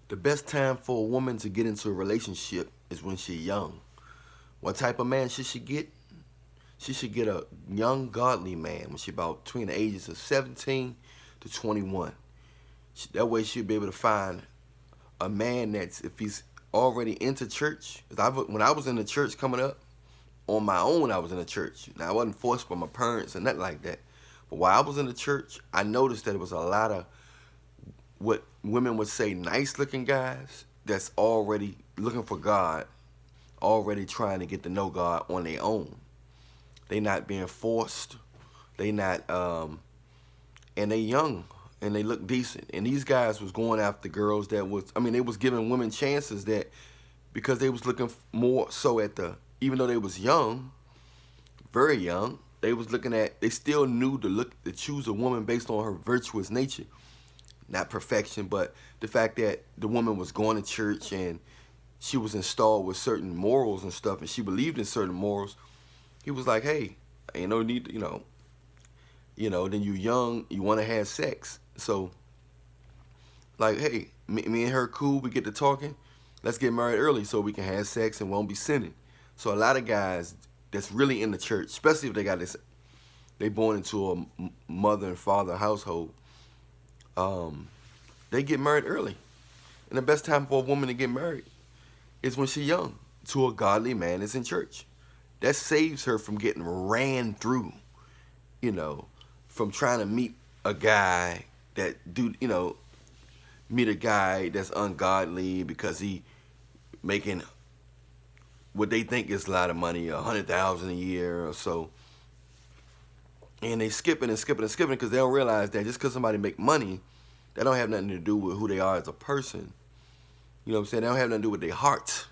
The best time for a woman to get into a relationship is when she's young. What type of man should she get? She should get a young, godly man when she's about between the ages of 17 to 21. That way she'll be able to find a man that's, if he's already into church. 'Cause when I was in the church coming up, on my own, I was in the church. Now, I wasn't forced by my parents or nothing like that. But while I was in the church, I noticed that it was a lot of what women would say nice looking guys that's already looking for God, already trying to get to know God on their own. They not being forced. They not and they young and they look decent. And these guys was going after girls that was, I mean, they was giving women chances that because they was looking more so at the, even though they was young, very young, they was looking at, they still knew to choose a woman based on her virtuous nature. Not perfection, but the fact that the woman was going to church and she was installed with certain morals and stuff, and she believed in certain morals. He was like, hey, ain't no need to, then you young, you want to have sex. So, like, hey, me and her cool, we get to talking. Let's get married early so we can have sex and won't be sinning. So a lot of guys that's really in the church, especially if they got this, they born into a mother and father household, they get married early. And the best time for a woman to get married is when she's young, to a godly man that's in church. That saves her from getting ran through, from trying to meet a guy meet a guy that's ungodly because he making what they think is a lot of money, 100,000 a year or so. And they skipping and skipping and skipping because they don't realize that just because somebody make money, that don't have nothing to do with who they are as a person. You know what I'm saying? They don't have nothing to do with their heart.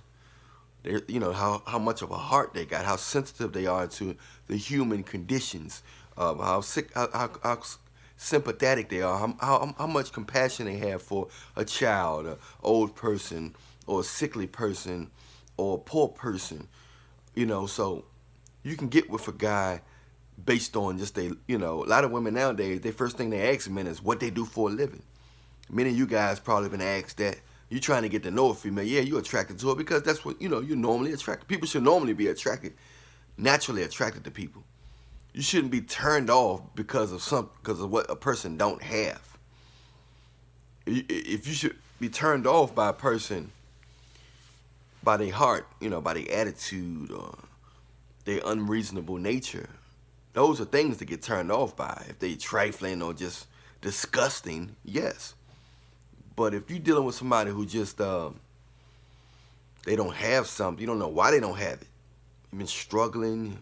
How much of a heart they got, how sensitive they are to the human conditions, of how sympathetic they are, how much compassion they have for a child, an old person, or a sickly person, or a poor person. So you can get with a guy based on just a lot of women nowadays, the first thing they ask men is what they do for a living. Many of you guys probably been asked that. You trying to get to know a female, yeah, you're attracted to her because that's what, you're normally attracted. People should normally be naturally attracted to people. You shouldn't be turned off because of what a person don't have. If you should be turned off by a person by their heart, by their attitude or their unreasonable nature, those are things to get turned off by. If they trifling or just disgusting, yes. But if you're dealing with somebody who just, they don't have something, you don't know why they don't have it. You've been struggling,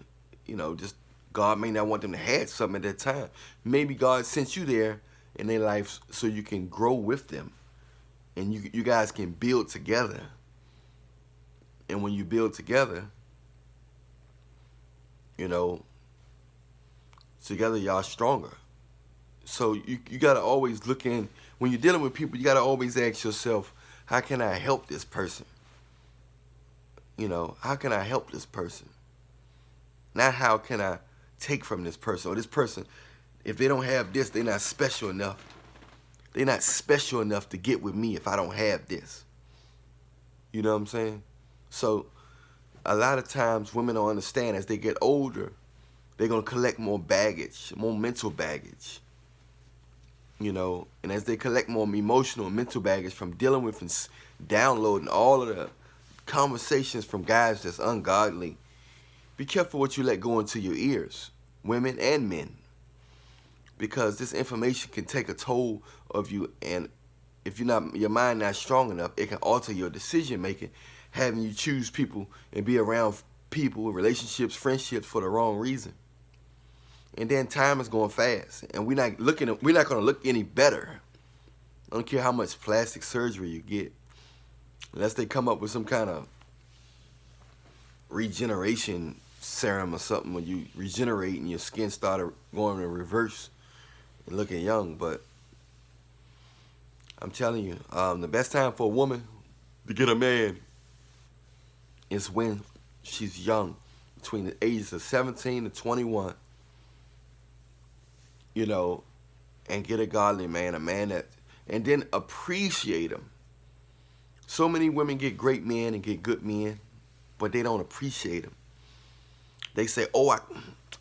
just God may not want them to have something at that time. Maybe God sent you there in their life so you can grow with them. And you guys can build together. And when you build together, together y'all stronger. So you got to always look in, when you're dealing with people, you got to always ask yourself, how can I help this person? How can I help this person? Not how can I take from this person, or this person, if they don't have this, they're not special enough. They're not special enough to get with me if I don't have this. You know what I'm saying? So a lot of times women don't understand as they get older, they're going to collect more baggage, more mental baggage. And as they collect more emotional and mental baggage from dealing with and downloading all of the conversations from guys that's ungodly, be careful what you let go into your ears, women and men, because this information can take a toll of you, and if your mind not strong enough, it can alter your decision making, having you choose people and be around people, relationships, friendships for the wrong reason. And then time is going fast, and we're not going to look any better. I don't care how much plastic surgery you get, unless they come up with some kind of regeneration serum or something when you regenerate and your skin started going in reverse and looking young. But I'm telling you, the best time for a woman to get a man is when she's young, between the ages of 17 to 21. And get a godly man, a man that, and then appreciate him. So many women get great men and get good men, but they don't appreciate them. They say, oh,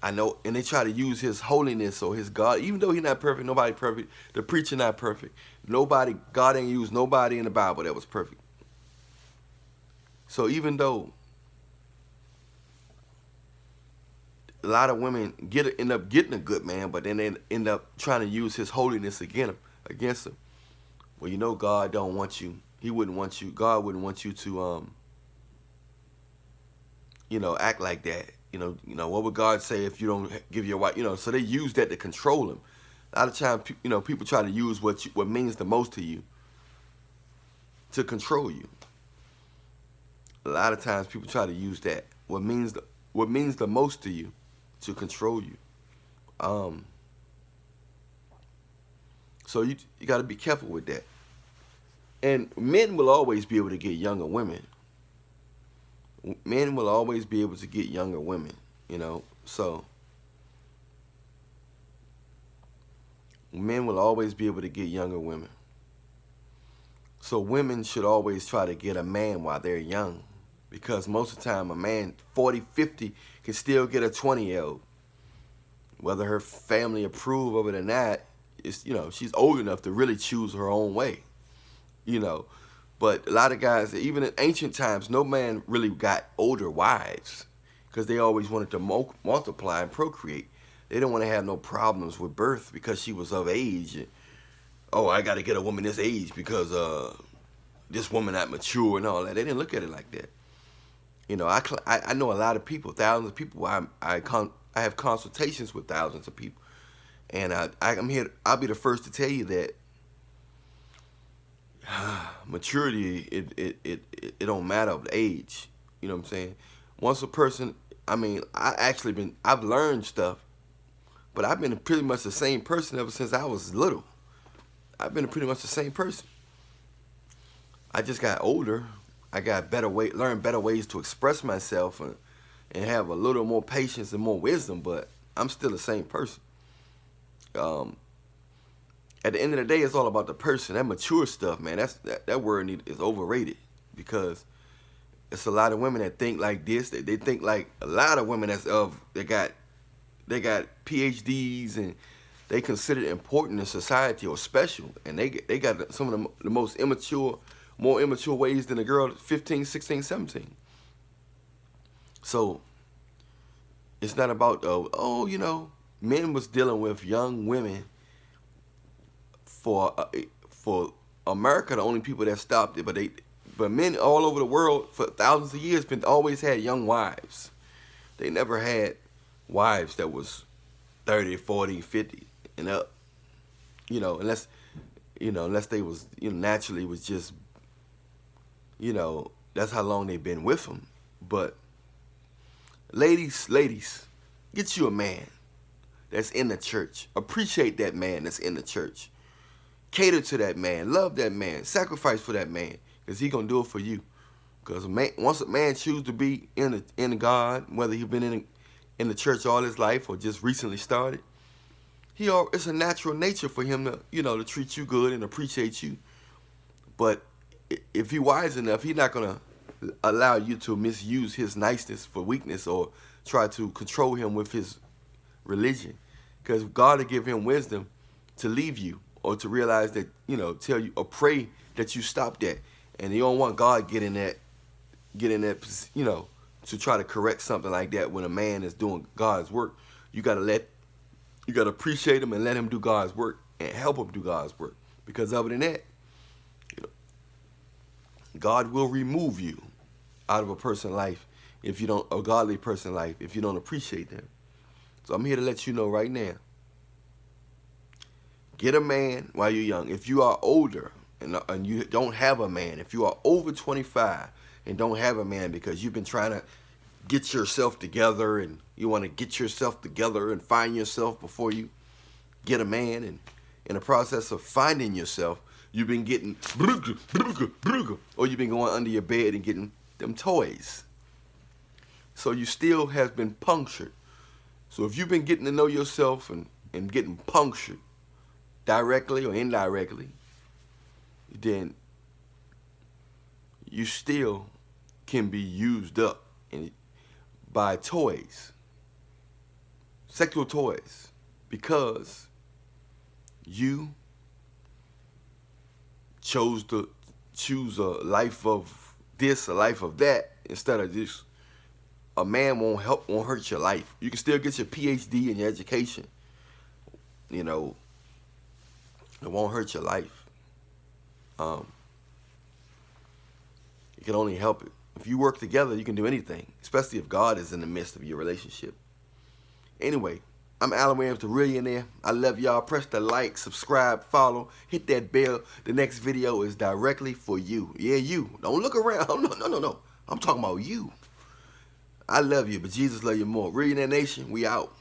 I know, and they try to use his holiness or his God, even though he's not perfect, nobody perfect, the preacher not perfect. God ain't used nobody in the Bible that was perfect. So even though a lot of women end up getting a good man, but then they end up trying to use his holiness against him. Well, you know God don't want you. He wouldn't want you. God wouldn't want you to, act like that. What would God say if you don't give your wife? So they use that to control him. A lot of times, people try to use what means the most to you to control you. A lot of times, people try to use that what means the most to you to control you. So you got to be careful with that. And men will always be able to get younger women. Men will always be able to get younger women, So men will always be able to get younger women. So women should always try to get a man while they're young, because most of the time a man 40, 50 can still get a 20-year-old. Whether her family approve of it or not, she's old enough to really choose her own way. But a lot of guys, even in ancient times, no man really got older wives because they always wanted to multiply and procreate. They didn't want to have no problems with birth because she was of age. And, I got to get a woman this age because this woman not mature and all that. They didn't look at it like that. I know a lot of people, thousands of people. I have consultations with thousands of people, and I'm here. I'll be the first to tell you that maturity, it don't matter of the age. You know what I'm saying? Once a person, I've learned stuff, but I've been pretty much the same person ever since I was little. I've been pretty much the same person. I just got older. I got learned better ways to express myself and have a little more patience and more wisdom, but I'm still the same person. At the end of the day, it's all about the person. That mature stuff, man, that word is overrated, because it's a lot of women that think like this. They think like a lot of women they got PhDs and they considered important in society or special, and they got some of the most more immature ways than a girl 15, 16, 17. So it's not about men was dealing with young women. For America, the only people that stopped it, but men all over the world for thousands of years always had young wives. They never had wives that was 30, 40, 50 and up. Unless they was naturally was just that's how long they've been with them. But ladies, get you a man that's in the church. Appreciate that man that's in the church. Cater to that man, love that man, sacrifice for that man, because he gonna do it for you. Because once a man chooses to be in God, whether he's been in the church all his life or just recently started, it's a natural nature for him to to treat you good and appreciate you. But if he's wise enough, he's not gonna allow you to misuse his niceness for weakness or try to control him with his religion, because God will give him wisdom to leave you, or to realize that, tell you or pray that you stop that. And you don't want God get in that, to try to correct something like that when a man is doing God's work. You gotta appreciate him and let him do God's work and help him do God's work. Because other than that, God will remove you out of a person's life a godly person's life, if you don't appreciate them. So I'm here to let you know right now. Get a man while you're young. If you are older and you don't have a man, if you are over 25 and don't have a man because you've been trying to get yourself together and you want to get yourself together and find yourself before you get a man, and in the process of finding yourself, you've been getting or you've been going under your bed and getting them toys. So you still have been punctured. So if you've been getting to know yourself and getting punctured, directly or indirectly, then you still can be used up by toys, sexual toys, because you chose to choose a life of this, a life of that, instead of just a man won't hurt your life. You can still get your PhD and your education. You know, it won't hurt your life. It can only help it. If you work together, you can do anything, especially if God is in the midst of your relationship. Anyway, I'm Allan Williams, the Reallionaire. I love y'all. Press the like, subscribe, follow, hit that bell. The next video is directly for you. Yeah, you. Don't look around. No. I'm talking about you. I love you, but Jesus love you more. Reallionaire Nation, we out.